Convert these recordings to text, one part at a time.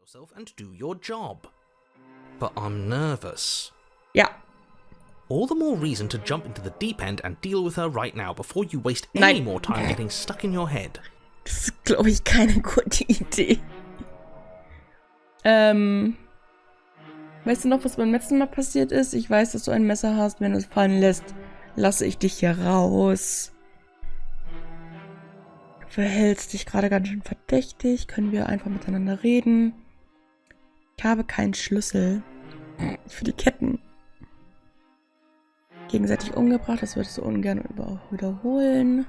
yourself and do your job. But I'm nervous. Ja. All the more reason to jump into the deep end and deal with her right now before you waste any more time getting stuck in your head. Das ist, glaube ich, keine gute Idee. Weißt du noch, was beim letzten Mal passiert ist? Ich weiß, dass du ein Messer hast. Wenn du es fallen lässt, lasse ich dich hier raus. Du verhältst dich gerade ganz schön verdächtig. Können wir einfach miteinander reden? Ich habe keinen Schlüssel für die Ketten. Gegenseitig umgebracht, das würdest du ungern wiederholen.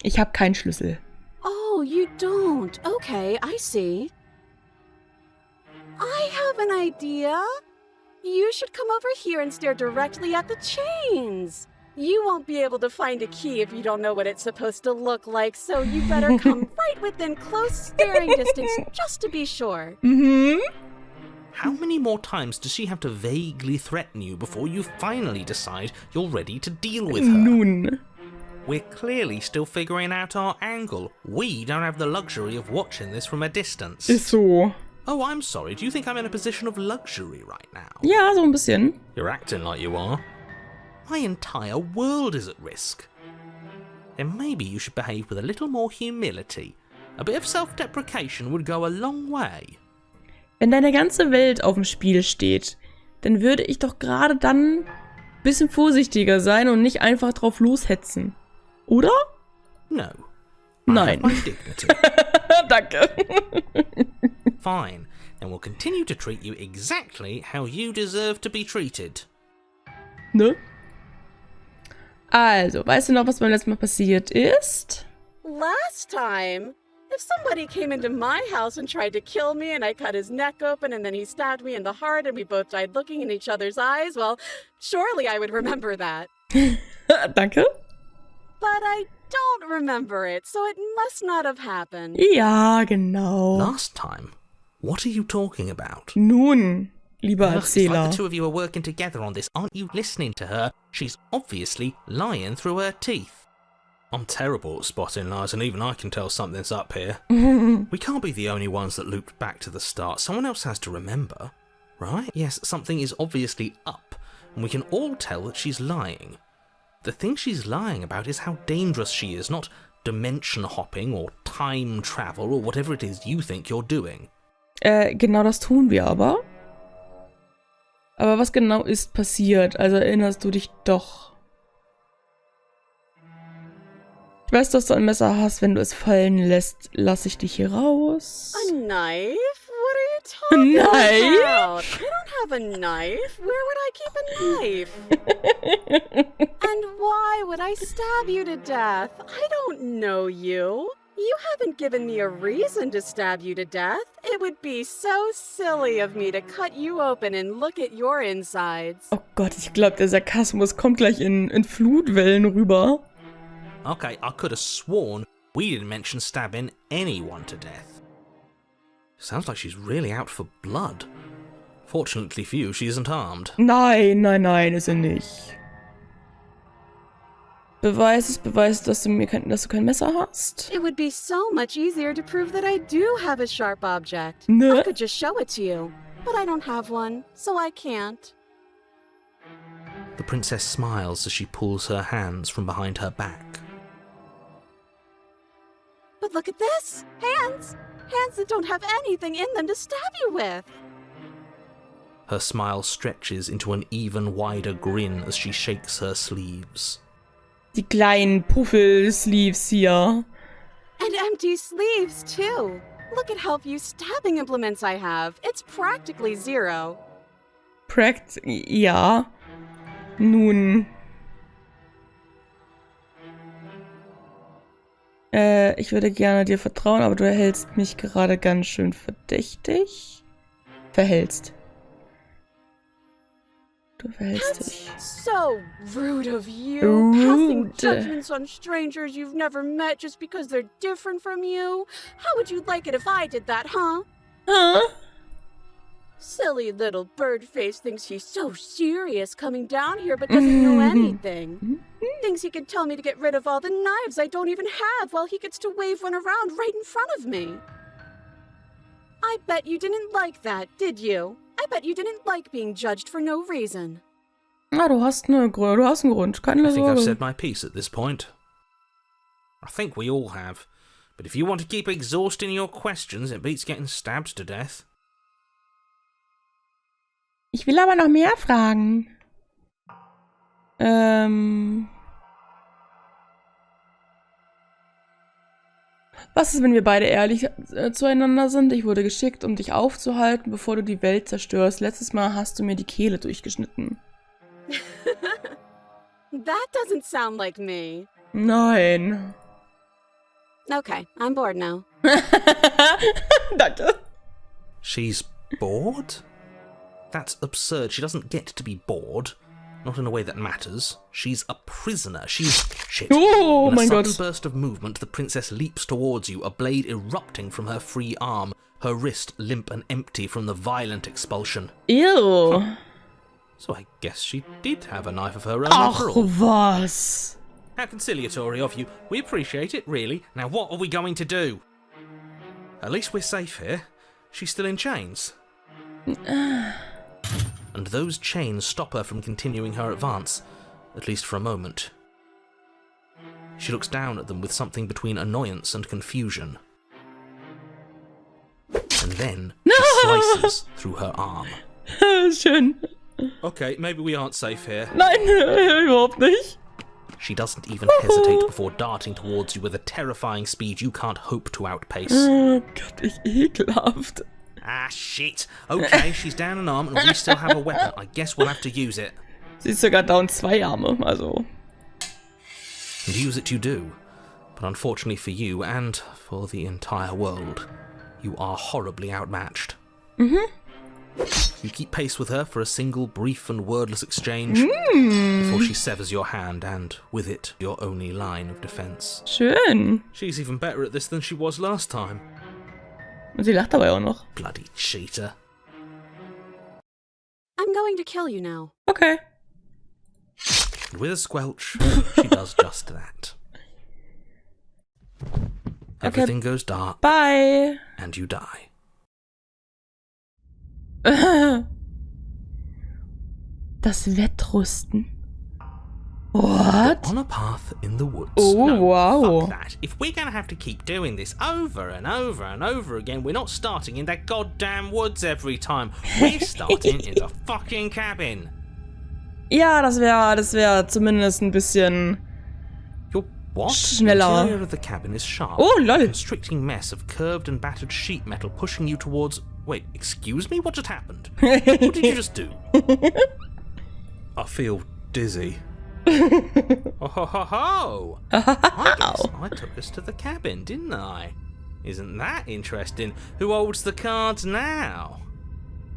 Ich habe keinen Schlüssel. Oh, you don't. Okay, I see. I have an idea. You should come over here and stare directly at the chains. You won't be able to find a key if you don't know what it's supposed to look like, so you better come right within close staring distance just to be sure. Mhm. How many more times does she have to vaguely threaten you before you finally decide you're ready to deal with her? Nun. We're clearly still figuring out our angle. We don't have the luxury of watching this from a distance. Ist so. Oh, I'm sorry. Do you think I'm in a position of luxury right now? Ja, so ein bisschen. You're acting like you are. My entire world is at risk. Then maybe you should behave with a little more humility. A bit of self-deprecation would go a long way. Wenn deine ganze Welt auf dem Spiel steht, dann würde ich doch gerade dann ein bisschen vorsichtiger sein und nicht einfach drauf loshetzen. Oder? No. Nein. My dignity. Danke. Fine. Then we'll continue to treat you exactly how you deserve to be treated. Ne? Also, weißt du noch, was beim letzten Mal passiert ist? Last time, if somebody came into my house and tried to kill me and I cut his neck open and then he stabbed me in the heart and we both died looking in each other's eyes, well, surely I would remember that. Danke. But I don't remember it, so it must not have happened. Ja, genau. Last time? What are you talking about? Nun, lieber Ugh, it's like Erzähler. the two of you are working together on this. Aren't you listening to her? She's obviously lying through her teeth. I'm terrible at spotting lies, and even I can tell something's up here. We can't be the only ones that looped back to the start. Someone else has to remember, right? Yes, something is obviously up, and we can all tell that she's lying. The thing she's lying about is how dangerous she is, not dimension hopping or time travel or whatever it is you think you're doing. Genau das tun wir aber. Aber was genau ist passiert? Also erinnerst du dich doch? Ich weiß, dass du ein Messer hast. Wenn du es fallen lässt, lasse ich dich hier raus. A knife? What are you talking Knife? about? I don't have a knife. Where would I keep a knife? And why would I stab you to death? I don't know you. You haven't given me a reason to stab you to death. It would be so silly of me to cut you open and look at your insides. Oh Gott, ich glaube, der Sarkasmus kommt gleich in Flutwellen rüber. Okay, I could have sworn we didn't mention stabbing anyone to death. Sounds like she's really out for blood. Fortunately for you, she isn't armed. Nein, nein, nein, ist er nicht. Beweis, dass du kein Messer hast. It would be so much easier to prove that I do have a sharp object. Ne? I could just show it to you, but I don't have one, so I can't. The princess smiles as she pulls her hands from behind her back. But look at this! Hands! Hands that don't have anything in them to stab you with! Her smile stretches into an even wider grin as she shakes her sleeves. Die kleinen Puffel-Sleeves hier. And empty sleeves, too! Look at how few stabbing implements I have. It's practically zero. Ja. Nun. Ich würde gerne dir vertrauen, aber du erhältst mich gerade ganz schön verdächtig. Verhältst. Du verhältst dich. So rude of you. Rude. Passing judgments on strangers you've never met just because they're different from you. How would you like it if I did that, huh? Huh? Silly little bird face thinks he's so serious coming down here but doesn't know anything. Thinks he can tell me to get rid of all the knives I don't even have while he gets to wave one around right in front of me. I bet you didn't like that, did you? I bet you didn't like being judged for no reason. Ah, du hast einen Grund. Keine I think I've Sorge. said my piece at this point. I think we all have. But if you want to keep exhausting your questions, it beats getting stabbed to death. Ich will aber noch mehr fragen. Was ist, wenn wir beide ehrlich zueinander sind? Ich wurde geschickt, um dich aufzuhalten, bevor du die Welt zerstörst. Letztes Mal hast du mir die Kehle durchgeschnitten. That doesn't sound like me. Nein. Okay, I'm bored now. Danke. She's bored? That's absurd. She doesn't get to be bored. Not in a way that matters. She's a prisoner. She's... Shit. Oh In a mein sudden Gott. burst of movement, the princess leaps towards you, a blade erupting from her free arm, her wrist limp and empty from the violent expulsion. Ew. So I guess she did have a knife of her own after Ach, all. was? How conciliatory of you. We appreciate it, really. Now what are we going to do? At least we're safe here. She's still in chains. And those chains stop her from continuing her advance, at least for a moment. She looks down at them with something between annoyance and confusion. And then she slices through her arm. Schön. Okay, maybe we aren't safe here. Nein, überhaupt nicht. She doesn't even hesitate before darting towards you with a terrifying speed you can't hope to outpace. Oh Gott, ich ekelhaft. Ah, shit. Okay, she's down an arm and we still have a weapon. I guess we'll have to use it. Sie ist sogar down 2 Arme, also. And use it you do. But unfortunately for you and for the entire world, you are horribly outmatched. You keep pace with her for a single brief and wordless exchange before she severs your hand and, with it, your only line of defense. Schön. She's even better at this than she was last time. Und sie lacht dabei auch noch. Bloody cheater. I'm going to kill you now. Okay. And with a squelch, she does just that. Everything goes dark Bye. and you die. Das Wettrüsten. What? On a path in the woods. Oh, No, wow. fuck that. If we're gonna have to keep doing this over and over and over again, we're not starting in that goddamn woods every time. We're starting in the fucking cabin. Ja, das wär zumindest ein bisschen... Your what? Schneller. The interior of the cabin is sharp. Oh, lol. A constricting mess of curved and battered sheet metal pushing you towards... Wait, excuse me? What just happened? What did you just do? I feel dizzy. Oh ho ho ho! I guess I took us to the cabin, didn't I? Isn't that interesting? Who holds the cards now?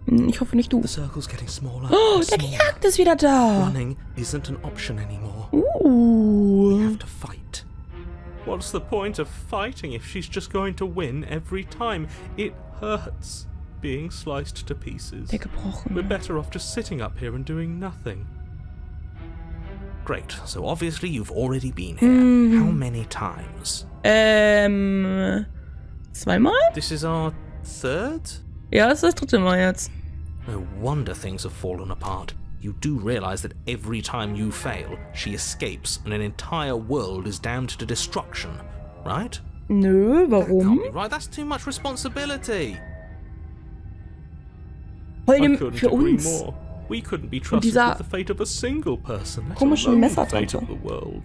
Ich hoffe nicht du. The circle's getting smaller. Oh, and der smaller. Gejagt ist wieder da. Running isn't an option anymore. We have to fight. What's the point of fighting if she's just going to win every time? It hurts being sliced to pieces. Der gebrochen. We're better off just sitting up here and doing nothing. Great, so obviously you've already been here. How many times? Zweimal? This is our third? Ja, das ist das 3. Mal jetzt. No wonder things have fallen apart. You do realize that every time you fail, she escapes and an entire world is damned to destruction, right? Nö, That can't warum? be right, that's too much responsibility. Vor I allem couldn't für agree uns. more. We couldn't be trusted dieser with the fate of a single person, let komischen alone the fate Messertante. of the world.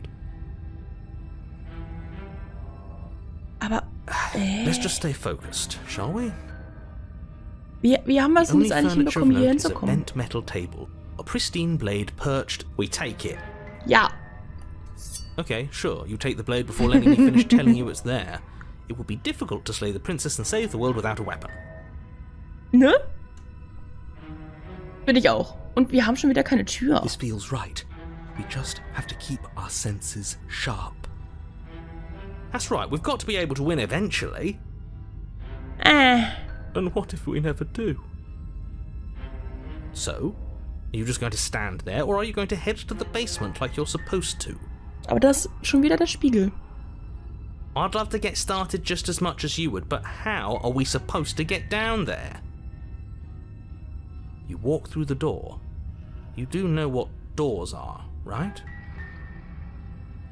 Aber, Let's just stay focused, shall we? wie haben wir es The only uns eigentlich furniture of hinbekommen, hier note is a hinzukommen? bent metal table, a pristine blade perched. We take it. Ja. Okay, sure, you take the blade before letting me finish telling you it's there. It would be difficult to slay the princess and save the world without a weapon. Ne? Bin ich auch. Und wir haben schon wieder keine Tür. This feels right. We just have to keep our senses sharp. That's right, we've got to be able to win eventually. And what if we never do? So, are you just going to stand there, or are you going to head to the basement like you're supposed to? Aber das ist schon wieder der Spiegel. I'd love to get started just as much as you would, but how are we supposed to get down there? You walk through the door. You do know what doors are, right?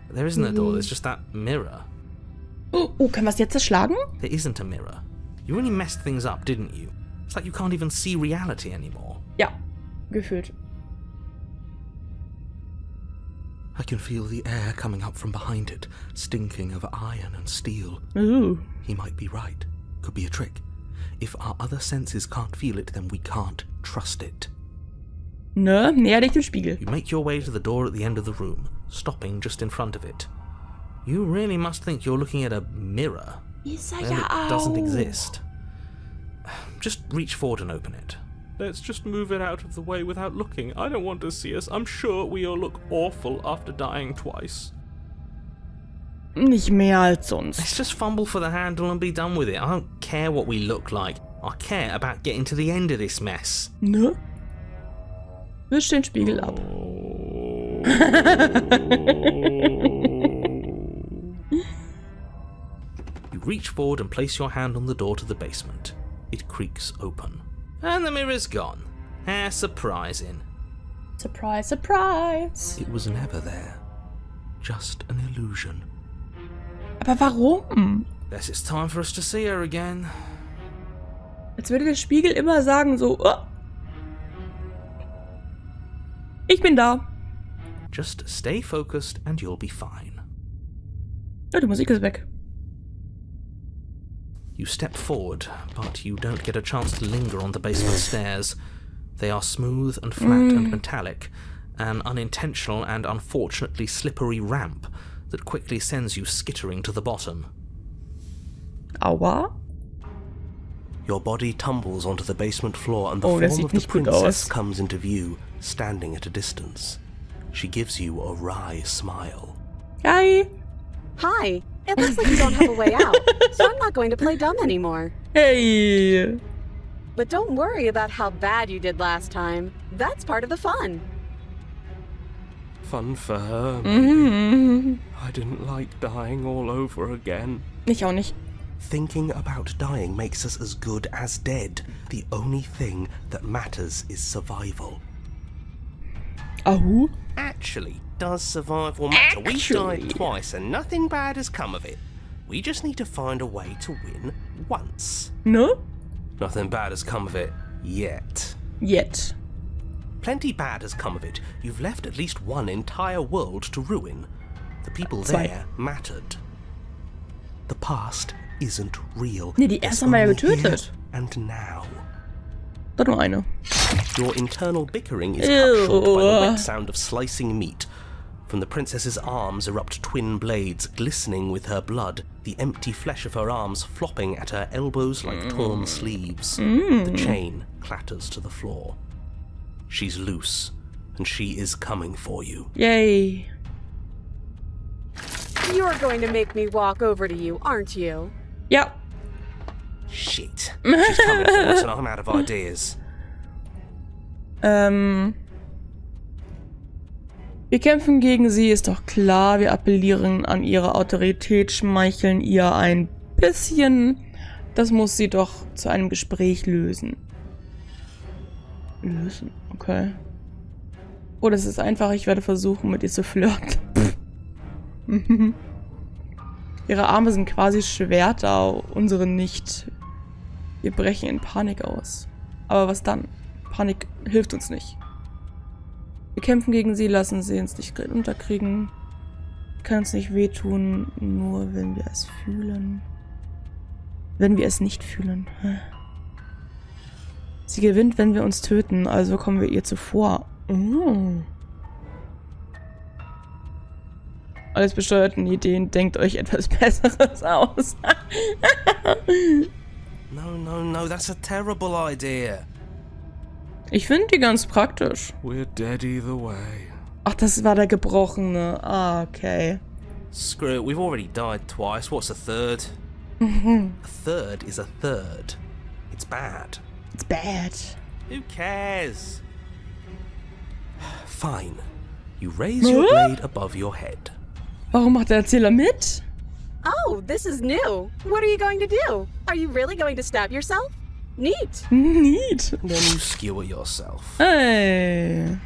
There isn't a door, there's just that mirror. Oh, können wir es jetzt zerschlagen? There isn't a mirror. You really messed things up, didn't you? It's like you can't even see reality anymore. Ja, gefühlt. I can feel the air coming up from behind it, stinking of iron and steel. Ooh. He might be right. Could be a trick. If our other senses can't feel it, then we can't trust it. Ne, näher dich dem Spiegel. You make your way to the door at the end of the room, stopping just in front of it. You really must think you're looking at a mirror. Ist er And ja it auch. doesn't exist. Just reach forward and open it. Let's just move it out of the way without looking. I don't want to see us. I'm sure we all look awful after dying twice. Nicht mehr als sonst. Let's just fumble for the handle and be done with it. I don't care what we look like. I care about getting to the end of this mess. Ne? Wisch den Spiegel ab. You reach forward and place your hand on the door to the basement. It creaks open. And the mirror's gone. How surprising. Surprise, surprise. It was never there. Just an illusion. Aber warum? Guess it's time for us to see her again. Als würde der Spiegel immer sagen so, oh, ich bin da. Just stay focused and you'll be fine. Oh, die Musik ist weg. You step forward, but you don't get a chance to linger on the basement stairs. They are smooth and flat and metallic, an unintentional and unfortunately slippery ramp that quickly sends you skittering to the bottom. Aua. Your body tumbles onto the basement floor and the Oh, das form sieht of the nicht gut princess aus. comes into view, standing at a distance. She gives you a wry smile. Hi. Hi. It looks like you don't have a way out, so I'm not going to play dumb anymore. Hey. But don't worry about how bad you did last time. That's part of the fun. Fun for her, maybe. Mhm. I didn't like dying all over again. Ich auch nicht. Thinking about dying makes us as good as dead. The only thing that matters is survival. Ahu. Actually, does survival matter? We've Actually. died twice and nothing bad has come of it. We just need to find a way to win once. Ne? Nothing bad has come of it yet. Yet. Plenty bad has come of it. You've left at least one entire world to ruin. The people Zwei. there mattered. The past isn't real. Nee, die It's erste haben wir ja only getötet. here And now. Doch nur eine. Your internal bickering is cut short by the Ew. wet sound of slicing meat. From the princess's arms erupt twin blades, glistening with her blood, the empty flesh of her arms flopping at her elbows like torn sleeves. The chain clatters to the floor. She's loose, and she is coming for you. Yay. You're going to make me walk over to you, aren't you? Ja. Shit. She's coming for us, and I'm out of ideas. Wir kämpfen gegen sie, ist doch klar. Wir appellieren an ihre Autorität, schmeicheln ihr ein bisschen. Das muss sie doch zu einem Gespräch lösen. Lösen, okay. Oh, das ist einfach. Ich werde versuchen, mit ihr zu flirten. Ihre Arme sind quasi Schwerter, unsere nicht. Wir brechen in Panik aus. Aber was dann? Panik hilft uns nicht. Wir kämpfen gegen sie, lassen sie uns nicht unterkriegen. Kann uns nicht wehtun, nur wenn wir es fühlen. Wenn wir es nicht fühlen. Sie gewinnt, wenn wir uns töten, also kommen wir ihr zuvor. Alles besteuerten Ideen, denkt euch etwas Besseres aus. No, that's a terrible idea. Ich finde die ganz praktisch. We're dead either way. Ach, das war der Gebrochene. Ah, okay. Screw it, we've already died twice. What's a third? A third is a third. It's bad. It's bad. Who cares? Fine. You raise your blade above your head. Warum macht der Erzähler mit? Oh, this is new. What are you going to do? Are you really going to stab yourself? Neat. Neat. Then you skewer yourself. Ey.